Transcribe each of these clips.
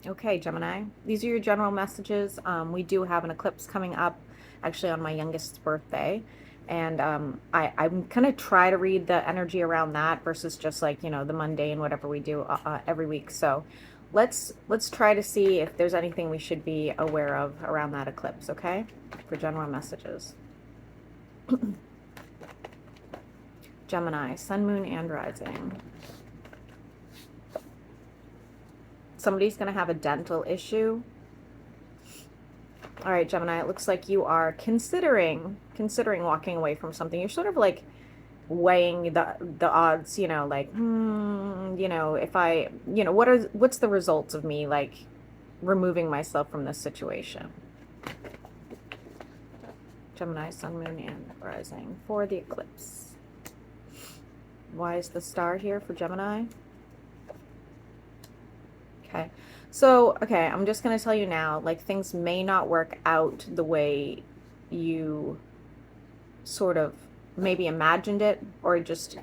Okay, Gemini, these are your general messages. We do have an eclipse coming up, actually on my youngest's birthday. And I'm gonna try to read the energy around that versus just like, the mundane, whatever we do every week. So let's try to see if there's anything we should be aware of around that eclipse, okay? For general messages. Gemini, sun, moon, and rising. Somebody's gonna have a dental issue. All right, Gemini, it looks like you are considering walking away from something. You're sort of like weighing the odds, like, if I, what's the results of me like removing myself from this situation? Gemini, sun, moon, and rising for the eclipse. Why is the star here for Gemini? Okay. So, okay, I'm just going to tell you now, like, things may not work out the way you sort of maybe imagined it, or just,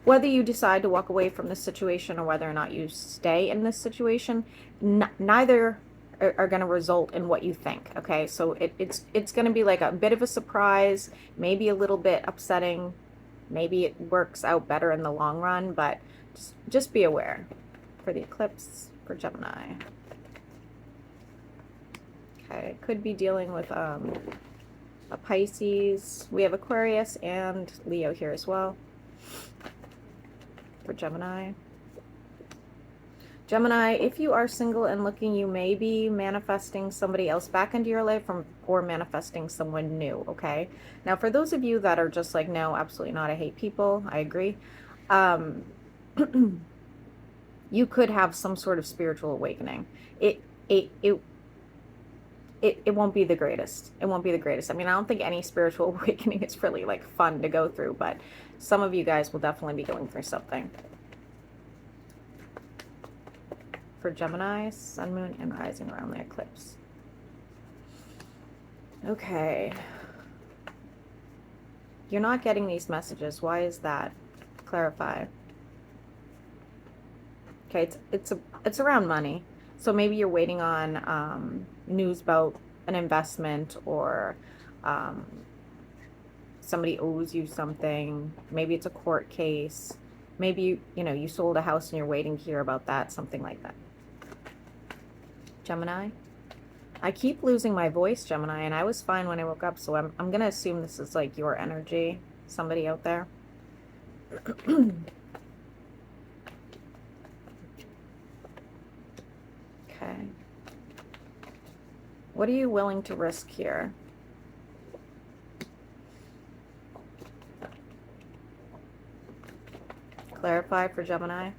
whether you decide to walk away from this situation or whether or not you stay in this situation, neither are going to result in what you think. Okay. So it's going to be like a bit of a surprise, maybe a little bit upsetting. Maybe it works out better in the long run, but just be aware for the eclipse for Gemini. Okay, could be dealing with a Pisces. We have Aquarius and Leo here as well for Gemini. Gemini, if you are single and looking, you may be manifesting somebody else back into your life or manifesting someone new, okay? Now, for those of you that are just like, no, absolutely not, I hate people, I agree. You could have some sort of spiritual awakening. It won't be the greatest. It won't be the greatest. I mean, I don't think any spiritual awakening is really like fun to go through, but some of you guys will definitely be going through something. For Gemini, sun, moon, and rising around the eclipse. Okay. You're not getting these messages. Why is that? Clarify. Okay, it's around money. So maybe you're waiting on news about an investment, or somebody owes you something. Maybe it's a court case. Maybe you sold a house and you're waiting to hear about that, something like that. Gemini, I keep losing my voice, Gemini, and I was fine when I woke up, so I'm going to assume this is like your energy, somebody out there. Okay. What are you willing to risk here? Clarify for Gemini. All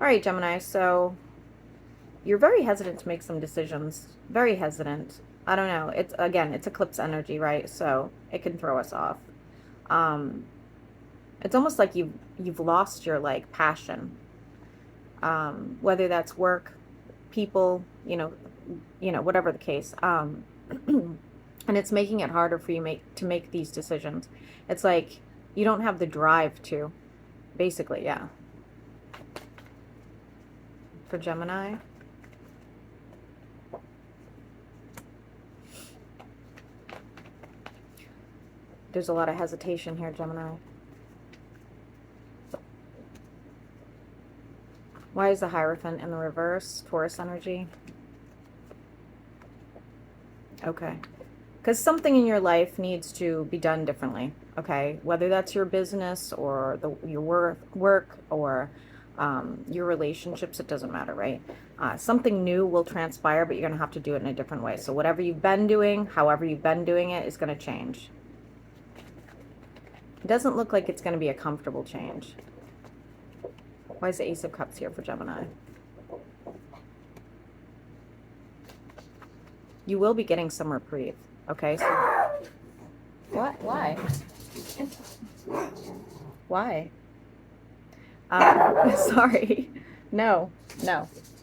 right, Gemini, so you're very hesitant to make some decisions. Very hesitant. I don't know. It's eclipse energy, right? So it can throw us off. It's almost like you've lost your like passion. Whether that's work, people, whatever the case. And it's making it harder for you to make these decisions. It's like you don't have the drive to, basically, yeah. For Gemini. There's a lot of hesitation here, Gemini. Why is the Hierophant in the reverse? Taurus energy. Okay. Because something in your life needs to be done differently, okay? Whether that's your business or your work or your relationships, it doesn't matter, right? Something new will transpire, but you're going to have to do it in a different way. So whatever you've been doing, however you've been doing it, is going to change. It doesn't look like it's going to be a comfortable change. Why is the Ace of Cups here for Gemini? You will be getting some reprieve, okay? So, what? Why? Why? Sorry. No.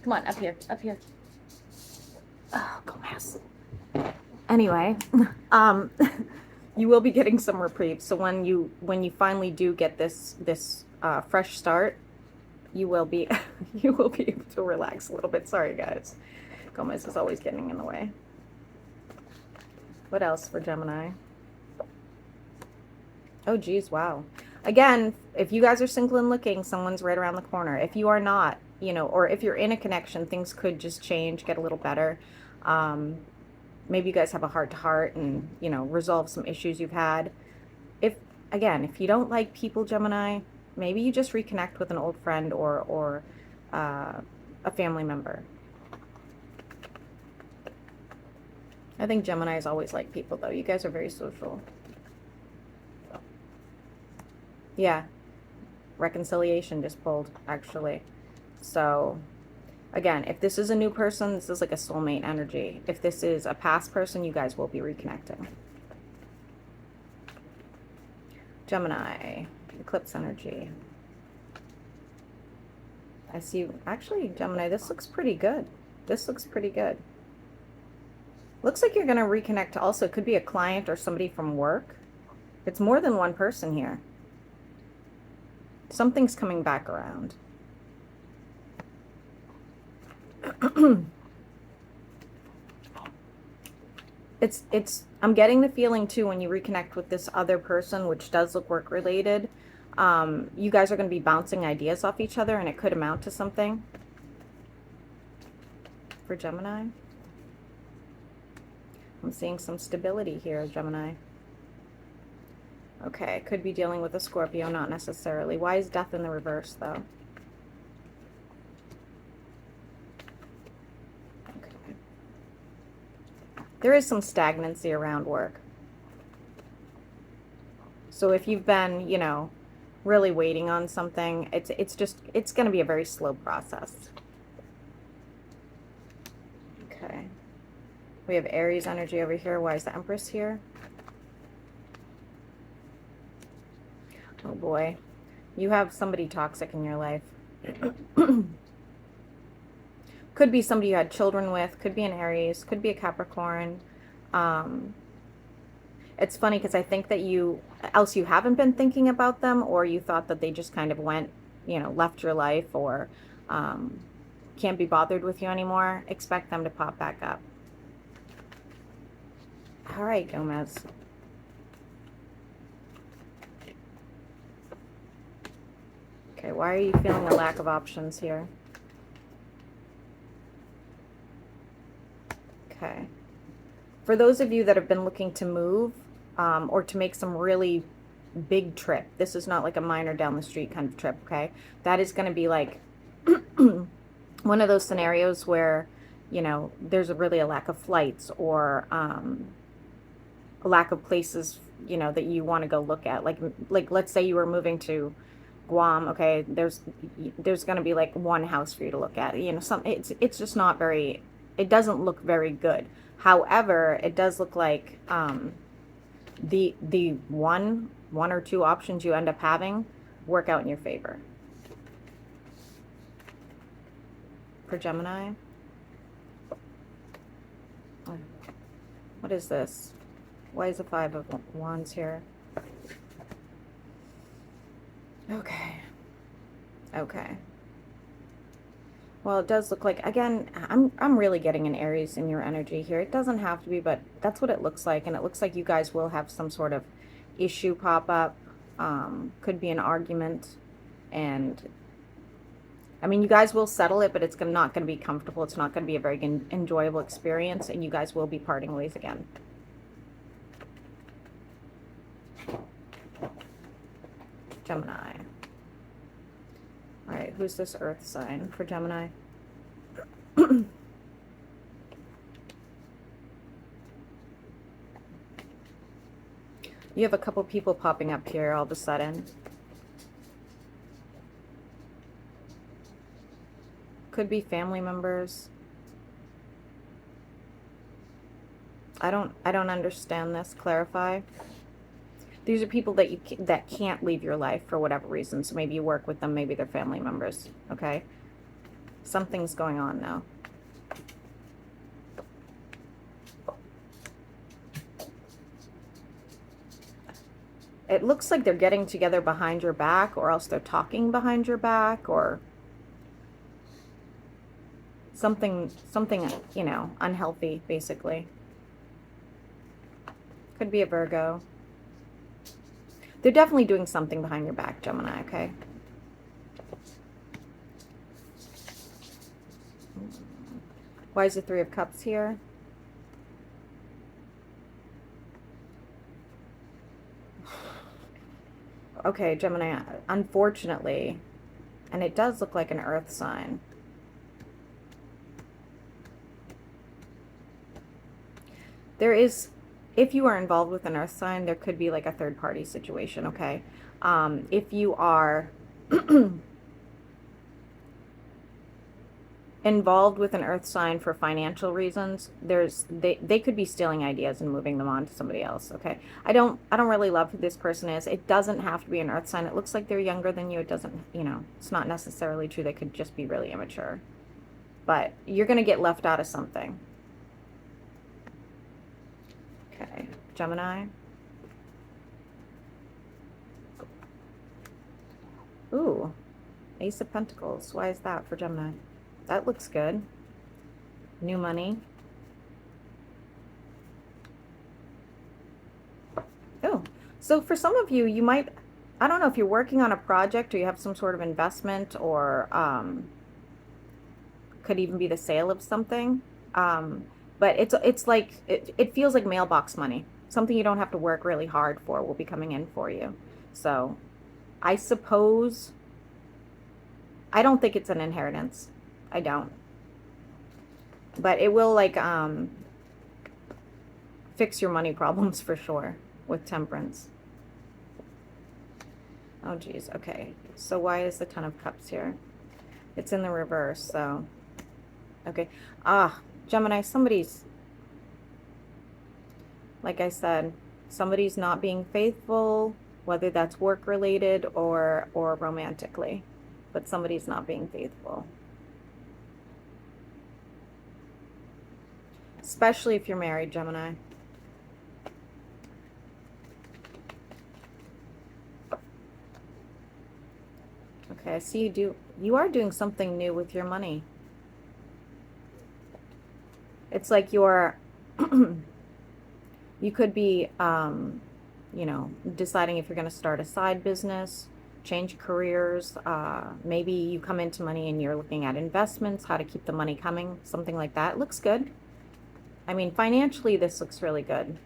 Come on, up here. Oh, go ass. Anyway, you will be getting some reprieve. So when you finally do get this fresh start, you will be you will be able to relax a little bit. Sorry guys. Gomez is always getting in the way. What else for Gemini? Oh geez, wow. Again, if you guys are single and looking, someone's right around the corner. If you are not, you know, or if you're in a connection, things could just change, get a little better. Maybe you guys have a heart to heart and, you know, resolve some issues you've had. If, again, if you don't like people, Gemini, maybe you just reconnect with an old friend or a family member. I think Geminis always like people, though. You guys are very social. Yeah, reconciliation just pulled, actually. So, again, if this is a new person, this is like a soulmate energy. If this is a past person, you guys will be reconnecting. Gemini, eclipse energy. I see, actually, Gemini, this looks pretty good. This looks pretty good. Looks like you're going to reconnect also. It could be a client or somebody from work. It's more than one person here. Something's coming back around. I'm getting the feeling too when you reconnect with this other person, which does look work related, you guys are going to be bouncing ideas off each other and it could amount to something for Gemini. I'm seeing some stability here, Gemini. Okay, could be dealing with a Scorpio, not necessarily. Why is death in the reverse, though? Okay. There is some stagnancy around work. So if you've been, you know, really waiting on something, it's going to be a very slow process. Okay. We have Aries energy over here. Why is the Empress here? Oh boy, you have somebody toxic in your life. Could be somebody you had children with, could be an Aries, could be a Capricorn. It's funny because I think that you haven't been thinking about them, or you thought that they just kind of went, you know, left your life, or can't be bothered with you anymore. Expect them to pop back up. All right, Gomez. Okay, why are you feeling a lack of options here? Okay. For those of you that have been looking to move or to make some really big trip, this is not like a minor down the street kind of trip, okay? That is going to be like one of those scenarios where, you know, there's really a lack of flights or a lack of places, you know, that you want to go look at. Like let's say you were moving to Guam, okay, there's going to be like one house for you to look at. You know, it's just not very, it doesn't look very good. However, it does look like the one or two options you end up having work out in your favor. For Gemini. What is this? Why is the Five of Wands here? Okay. Okay. Well, it does look like, again, I'm really getting an Aries in your energy here. It doesn't have to be, but that's what it looks like. And it looks like you guys will have some sort of issue pop up. Could be an argument. And, I mean, you guys will settle it, but it's not going to be comfortable. It's not going to be a very enjoyable experience. And you guys will be parting ways again. Gemini. All right, who's this earth sign for Gemini? You have a couple people popping up here all of a sudden. Could be family members. I don't understand this. Clarify. These are people that can't leave your life for whatever reason. So maybe you work with them, maybe they're family members, okay? Something's going on now. It looks like they're getting together behind your back, or else they're talking behind your back, or something, unhealthy, basically. Could be a Virgo. They're definitely doing something behind your back, Gemini, okay? Why is the Three of Cups here? Okay, Gemini, unfortunately, and it does look like an earth sign. There is, if you are involved with an earth sign, there could be like a third party situation, okay? If you are involved with an earth sign for financial reasons, they could be stealing ideas and moving them on to somebody else, okay? I don't really love who this person is. It doesn't have to be an earth sign. It looks like they're younger than you. It doesn't, it's not necessarily true. They could just be really immature. But you're going to get left out of something. Okay, Gemini. Ooh, Ace of Pentacles. Why is that for Gemini? That looks good. New money. Oh, so for some of you, you might, I don't know if you're working on a project or you have some sort of investment, or could even be the sale of something. But it's like, it feels like mailbox money. Something you don't have to work really hard for will be coming in for you. So I suppose, I don't think it's an inheritance. I don't. But it will like fix your money problems for sure with Temperance. Oh geez, okay. So why is the Ten of Cups here? It's in the reverse, so okay. Gemini, somebody's, like I said, somebody's not being faithful, whether that's work related or romantically, but somebody's not being faithful. Especially if you're married, Gemini. Okay, I see you are doing something new with your money. It's like you're, you could be, deciding if you're going to start a side business, change careers. Maybe you come into money and you're looking at investments, how to keep the money coming, something like that. It looks good. I mean, financially, this looks really good.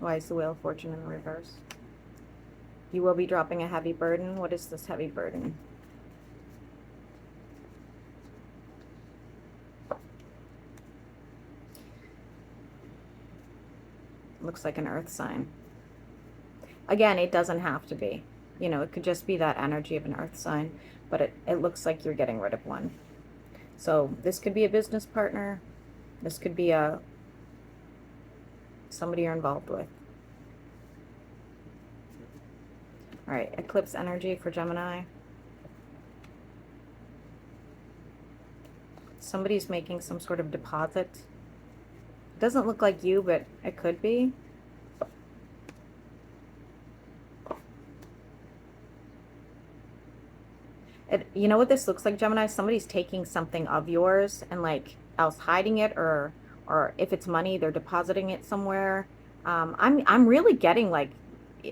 Why is the Wheel of Fortune in the reverse? You will be dropping a heavy burden. What is this heavy burden? Looks like an earth sign. Again, it doesn't have to be. It could just be that energy of an earth sign, but it looks like you're getting rid of one. So this could be a business partner. This could be somebody you're involved with. All right, eclipse energy for Gemini. Somebody's making some sort of deposit. Doesn't look like you, but it could be. You know what this looks like, Gemini? Somebody's taking something of yours and like else hiding it, or if it's money, they're depositing it somewhere. I'm really getting like,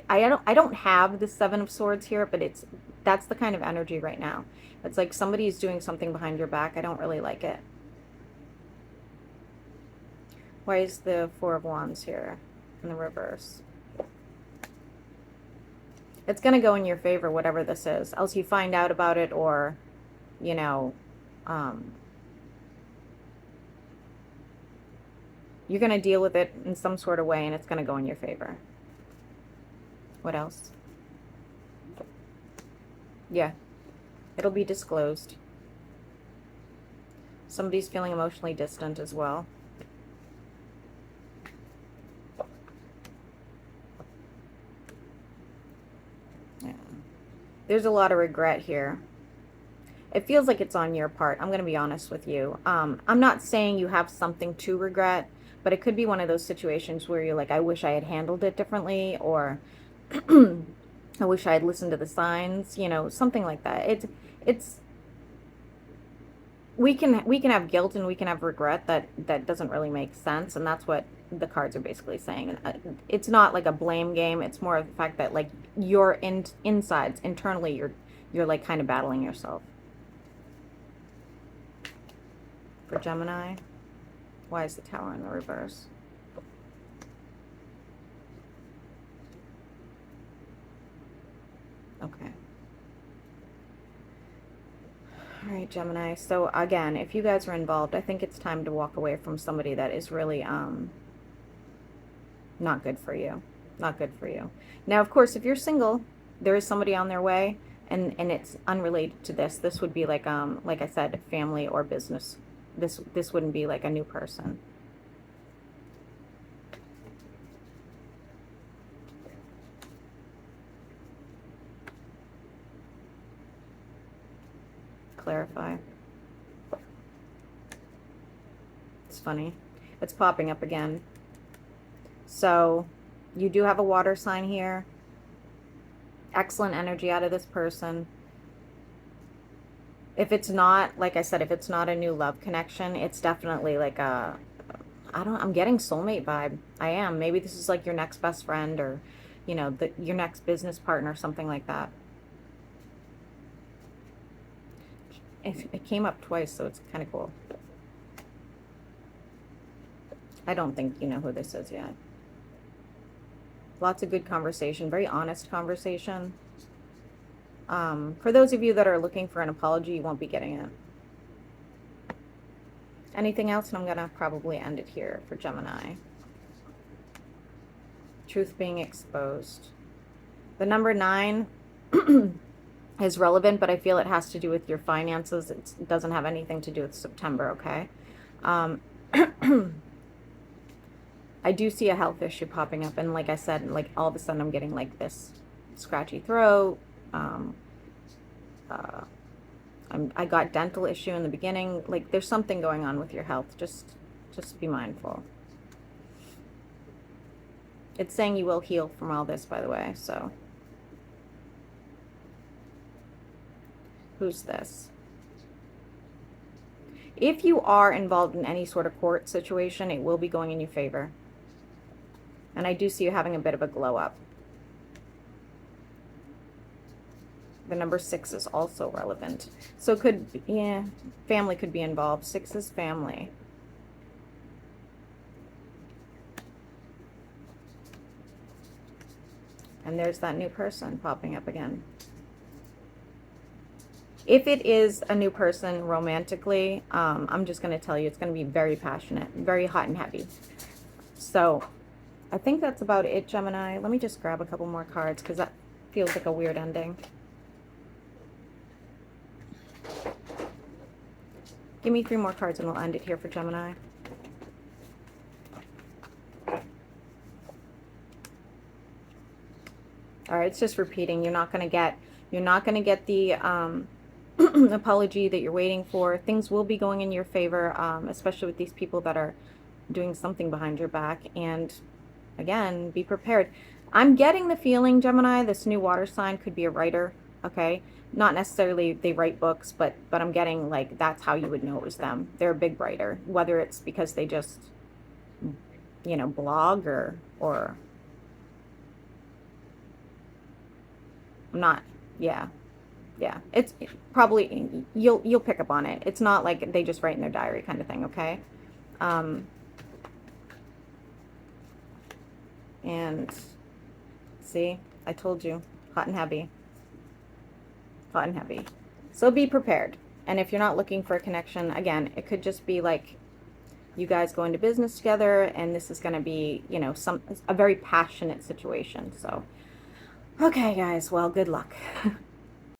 I don't have the Seven of Swords here, but that's the kind of energy right now. It's like somebody's doing something behind your back. I don't really like it. Why is the Four of Wands here in the reverse? It's going to go in your favor, whatever this is. Else you find out about it, or, you're going to deal with it in some sort of way, and it's going to go in your favor. What else? Yeah. It'll be disclosed. Somebody's feeling emotionally distant as well. Yeah. There's a lot of regret here. It feels like it's on your part. I'm going to be honest with you. I'm not saying you have something to regret, but it could be one of those situations where you're like, I wish I had handled it differently, or I wish I had listened to the signs, you know, something like that. It's we can have guilt and we can have regret that doesn't really make sense, and that's what the cards are basically saying. It's not like a blame game. It's more of the fact that like your insides internally you're like kind of battling yourself. For Gemini, why is the Tower in the reverse? Okay. All right, Gemini. So again, if you guys are involved, I think it's time to walk away from somebody that is really not good for you. Not good for you. Now, of course, if you're single, there is somebody on their way, and it's unrelated to this. This would be like I said, family or business. This wouldn't be like a new person. Clarify. It's funny. It's popping up again. So you do have a water sign here. Excellent energy out of this person. If it's not, like I said, if it's not a new love connection, it's definitely like I'm getting soulmate vibe. I am. Maybe this is like your next best friend, or, you know, your next business partner, something like that. It came up twice, so it's kind of cool. I don't think you know who this is yet. Lots of good conversation, very honest conversation. For those of you that are looking for an apology, you won't be getting it. Anything else? And I'm going to probably end it here for Gemini. Truth being exposed. The number 9 is relevant, but I feel it has to do with your finances. It doesn't have anything to do with September, okay? I do see a health issue popping up, and like I said, like all of a sudden I'm getting like this scratchy throat. I got dental issue in the beginning. Like there's something going on with your health. Just be mindful. It's saying you will heal from all this, by the way. So who's this? If you are involved in any sort of court situation, it will be going in your favor. And I do see you having a bit of a glow up. The number 6 is also relevant. So family could be involved. 6 is family. And there's that new person popping up again. If it is a new person romantically, I'm just going to tell you it's going to be very passionate, very hot and heavy. So I think that's about it, Gemini. Let me just grab a couple more cards because that feels like a weird ending. Give me 3 more cards and we'll end it here for Gemini. All right, it's just repeating. You're not going to get the apology that you're waiting for. Things will be going in your favor, especially with these people that are doing something behind your back. And again, be prepared. I'm getting the feeling, Gemini, this new water sign could be a writer, okay? Not necessarily they write books, but I'm getting like that's how you would know it was them. They're a big writer, whether it's because they just, you know, blog or not. Yeah. It's probably you'll pick up on it. It's not like they just write in their diary kind of thing, okay? And see, I told you, hot and heavy. Hot and heavy. So be prepared. And if you're not looking for a connection, again, it could just be like you guys go into business together, and this is going to be, you know, a very passionate situation. So, okay, guys, well, good luck.